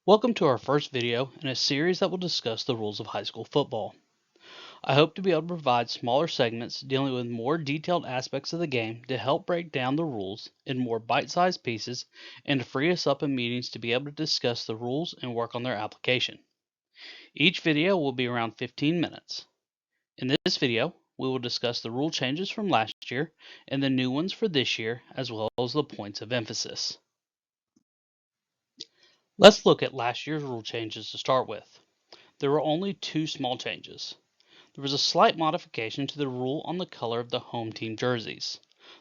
Welcome to our first video in a series that will discuss the rules of high school football. I hope to be able to provide smaller segments dealing with more detailed aspects of the game to help break down the rules in more bite-sized pieces and to free us up in meetings to be able to discuss the rules and work on their application. Each video will be around 15 minutes. In this video, we will discuss the rule changes from last year and the new ones for this year, as well as the points of emphasis. Let's look at last year's rule changes to start with. There were only two small changes. There was a slight modification to the rule on the color of the home team jerseys.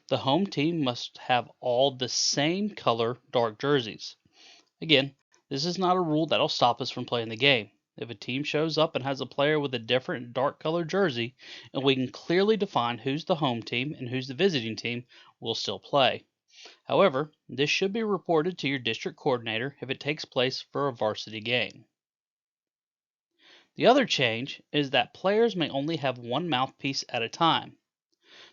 The home team must have all the same color dark jerseys. Again, this is not a rule that'll stop us from playing the game. If a team shows up and has a player with a different dark colored jersey, and we can clearly define who's the home team and who's the visiting team, we'll still play. However, this should be reported to your district coordinator if it takes place for a varsity game. The other change is that players may only have one mouthpiece at a time.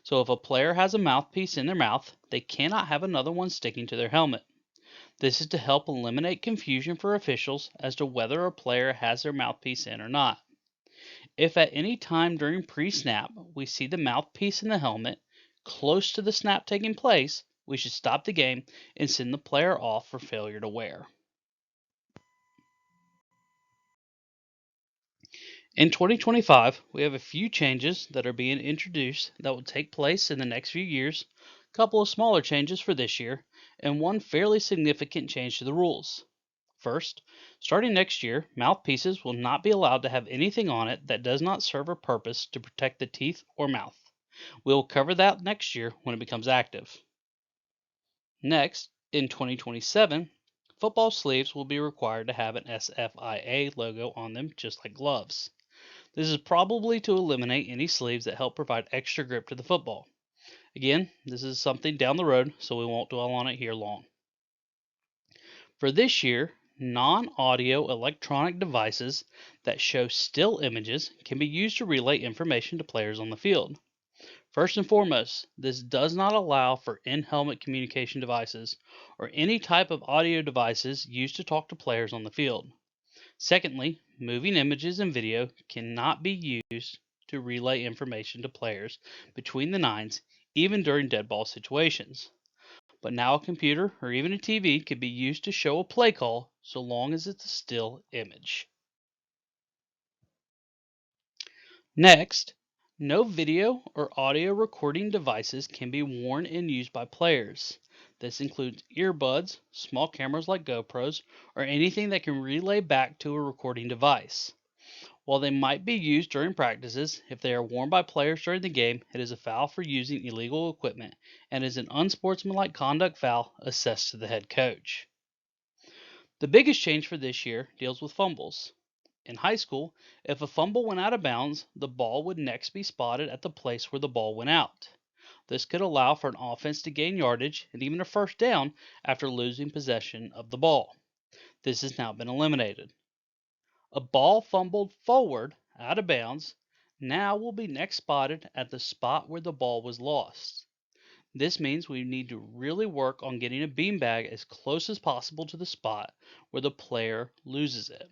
So if a player has a mouthpiece in their mouth, they cannot have another one sticking to their helmet. This is to help eliminate confusion for officials as to whether a player has their mouthpiece in or not. If at any time during pre-snap we see the mouthpiece in the helmet close to the snap taking place, we should stop the game and send the player off for failure to wear. In 2025, we have a few changes that are being introduced that will take place in the next few years, a couple of smaller changes for this year, and one fairly significant change to the rules. First, starting next year, mouthpieces will not be allowed to have anything on it that does not serve a purpose to protect the teeth or mouth. We will cover that next year when it becomes active. Next, in 2027, football sleeves will be required to have an SFIA logo on them just like gloves. This is probably to eliminate any sleeves that help provide extra grip to the football. Again, this is something down the road, so we won't dwell on it here long. For this year, non-audio electronic devices that show still images can be used to relay information to players on the field. First and foremost, this does not allow for in-helmet communication devices or any type of audio devices used to talk to players on the field. Secondly, moving images and video cannot be used to relay information to players between the nines, even during dead ball situations. But now a computer or even a TV can be used to show a play call so long as it's a still image. Next, no video or audio recording devices can be worn and used by players. This includes earbuds, small cameras like GoPros, or anything that can relay back to a recording device. While they might be used during practices, if they are worn by players during the game, it is a foul for using illegal equipment and is an unsportsmanlike conduct foul assessed to the head coach. The biggest change for this year deals with fumbles. In high school, if a fumble went out of bounds, the ball would next be spotted at the place where the ball went out. This could allow for an offense to gain yardage and even a first down after losing possession of the ball. This has now been eliminated. A ball fumbled forward out of bounds now will be next spotted at the spot where the ball was lost. This means we need to really work on getting a beanbag as close as possible to the spot where the player loses it.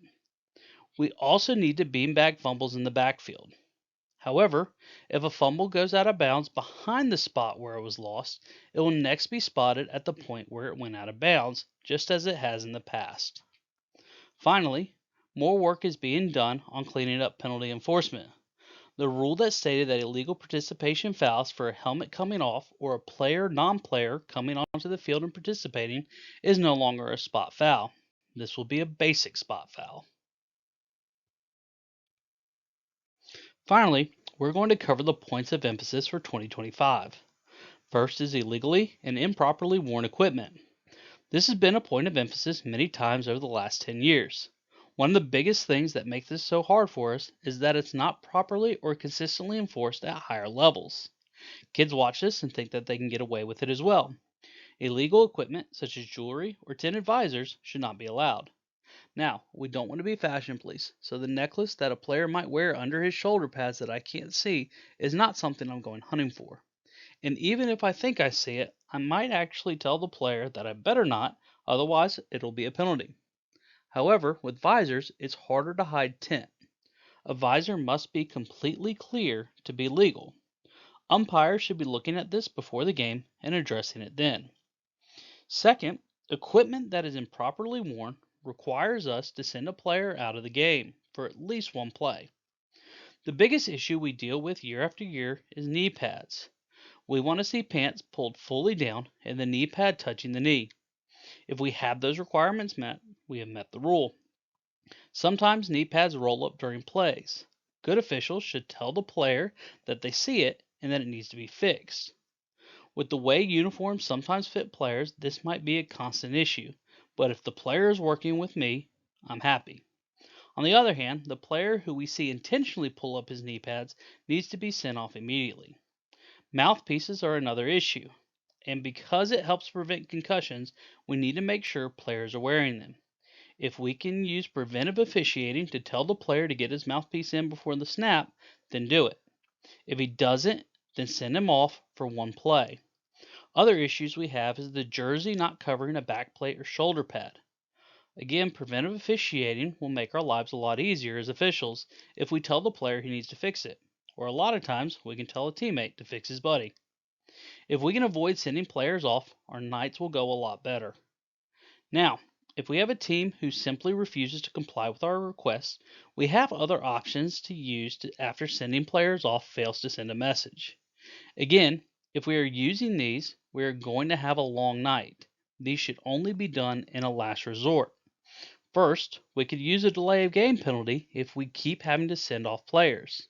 We also need to beanbag fumbles in the backfield. However, if a fumble goes out of bounds behind the spot where it was lost, it will next be spotted at the point where it went out of bounds, just as it has in the past. Finally, more work is being done on cleaning up penalty enforcement. The rule that stated that illegal participation fouls for a helmet coming off or a player non-player coming onto the field and participating is no longer a spot foul. This will be a basic spot foul. Finally, we're going to cover the points of emphasis for 2025. First is illegally and improperly worn equipment. This has been a point of emphasis many times over the last 10 years. One of the biggest things that make this so hard for us is that it's not properly or consistently enforced at higher levels. Kids watch this and think that they can get away with it as well. Illegal equipment, such as jewelry or tinted visors, should not be allowed. Now, we don't want to be fashion police, so the necklace that a player might wear under his shoulder pads that I can't see is not something I'm going hunting for. And even if I think I see it, I might actually tell the player that I better not, otherwise it'll be a penalty. However, with visors, it's harder to hide tint. A visor must be completely clear to be legal. Umpires should be looking at this before the game and addressing it then. Second, equipment that is improperly worn requires us to send a player out of the game for at least one play. The biggest issue we deal with year after year is knee pads. We want to see pants pulled fully down and the knee pad touching the knee. If we have those requirements met, we have met the rule. Sometimes knee pads roll up during plays. Good officials should tell the player that they see it and that it needs to be fixed. With the way uniforms sometimes fit players, this might be a constant issue, but if the player is working with me, I'm happy. On the other hand, the player who we see intentionally pull up his knee pads needs to be sent off immediately. Mouthpieces are another issue, and because it helps prevent concussions, we need to make sure players are wearing them. If we can use preventive officiating to tell the player to get his mouthpiece in before the snap, then do it. If he doesn't, then send him off for one play. Other issues we have is the jersey not covering a backplate or shoulder pad. Again, preventive officiating will make our lives a lot easier as officials if we tell the player he needs to fix it, or a lot of times we can tell a teammate to fix his buddy. If we can avoid sending players off, our nights will go a lot better. Now, if we have a team who simply refuses to comply with our requests, we have other options to use after sending players off fails to send a message. Again, if we are using these, we are going to have a long night. These should only be done in a last resort. First, we could use a delay of game penalty if we keep having to send off players.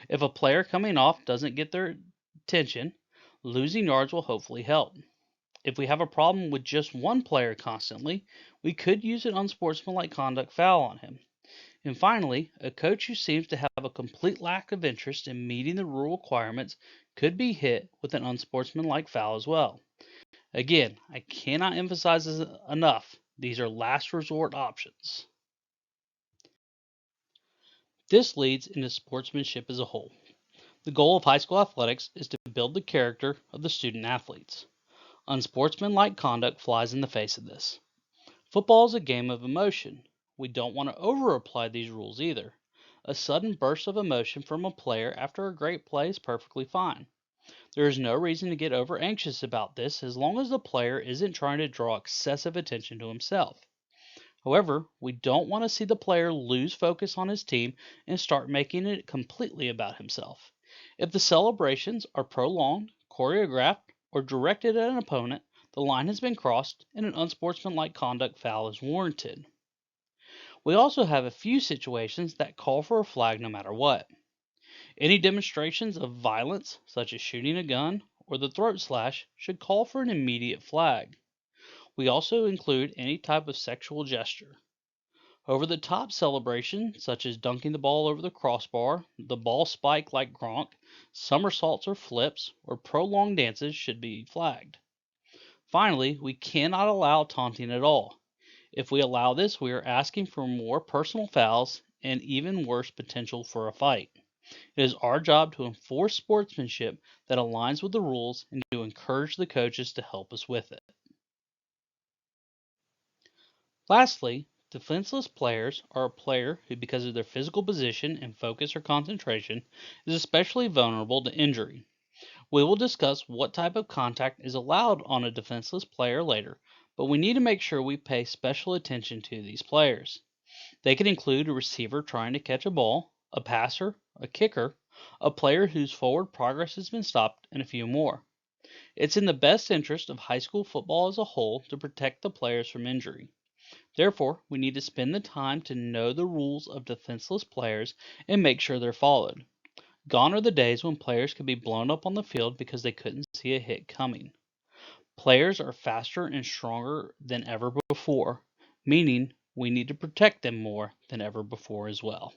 If a player coming off doesn't get their attention, losing yards will hopefully help. If we have a problem with just one player constantly, we could use an unsportsmanlike conduct foul on him. And finally, a coach who seems to have a complete lack of interest in meeting the rule requirements could be hit with an unsportsmanlike foul as well. Again, I cannot emphasize this enough. These are last resort options. This leads into sportsmanship as a whole. The goal of high school athletics is to build the character of the student athletes. Unsportsmanlike conduct flies in the face of this. Football is a game of emotion. We don't want to over-apply these rules either. A sudden burst of emotion from a player after a great play is perfectly fine. There is no reason to get over anxious about this as long as the player isn't trying to draw excessive attention to himself. However, we don't want to see the player lose focus on his team and start making it completely about himself. If the celebrations are prolonged, choreographed, or directed at an opponent, the line has been crossed and an unsportsmanlike conduct foul is warranted. We also have a few situations that call for a flag no matter what. Any demonstrations of violence, such as shooting a gun or the throat slash, should call for an immediate flag. We also include any type of sexual gesture. Over the top celebration, such as dunking the ball over the crossbar, the ball spike like Gronk, somersaults or flips, or prolonged dances should be flagged. Finally, we cannot allow taunting at all. If we allow this, we are asking for more personal fouls and even worse potential for a fight. It is our job to enforce sportsmanship that aligns with the rules and to encourage the coaches to help us with it. Lastly, defenseless players are a player who, because of their physical position and focus or concentration, is especially vulnerable to injury. We will discuss what type of contact is allowed on a defenseless player later, but we need to make sure we pay special attention to these players. They can include a receiver trying to catch a ball, a passer, a kicker, a player whose forward progress has been stopped, and a few more. It's in the best interest of high school football as a whole to protect the players from injury. Therefore, we need to spend the time to know the rules of defenseless players and make sure they're followed. Gone are the days when players could be blown up on the field because they couldn't see a hit coming. Players are faster and stronger than ever before, meaning we need to protect them more than ever before as well.